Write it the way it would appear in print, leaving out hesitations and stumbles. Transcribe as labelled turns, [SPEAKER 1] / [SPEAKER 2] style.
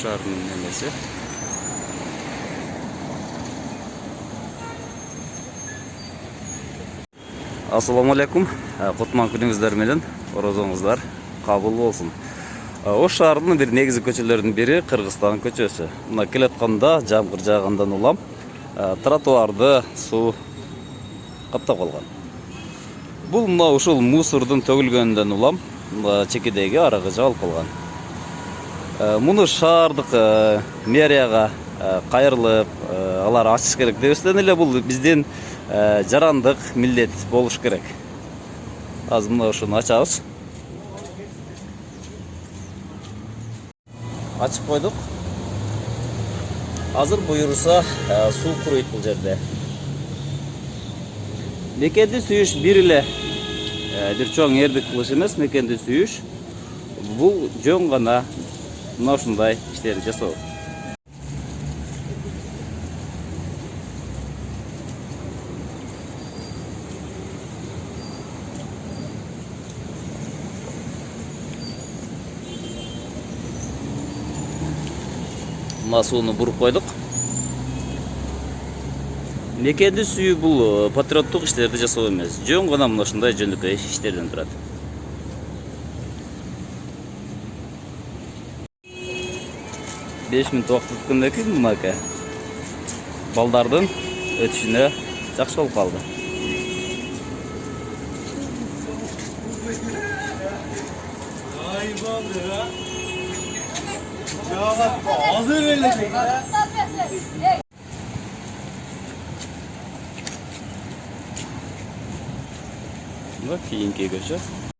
[SPEAKER 1] шаарынын немеси. Ассаламу алейкум. Кутман күнүңүздөр менен орозоңуздар кабыл болсун. Ош шаарынын бир негизги көчөлөрүнүн бири Кыргызстан көчөсү. Мына келатканда жамгыр жаагандан улам тротуарды суу каптап калган. Бул мына ушул мусордун төгүлгөнүнөн улам чекедеги арагы жабылып калган. Муну шаардык мэрияга кайрылып, алар ачыш керек дебестен эле бул биздин жарандык милдет болуш керек. Азыр мына ушуну ачабыз. Ачып койдук. Азыр буюрса суу куруйт бул жерде. Мекенди сүйүш бир эле бир чоң эрдик кылыш эмес, мекенди сүйүш. Бул жөн гана мына ушундай иштерди жасоо. Мына сууну буруп койдук. Мекенди сүйүү бул патриоттук иштерди жасоо эмес. Жөн гана мына ушундай жөндөкөй иштерден турат. Беш минут убакыт өткөндөн кийин мынака балдардын өтүшүнө жакшы болуп калды. Bak keyinki köşe.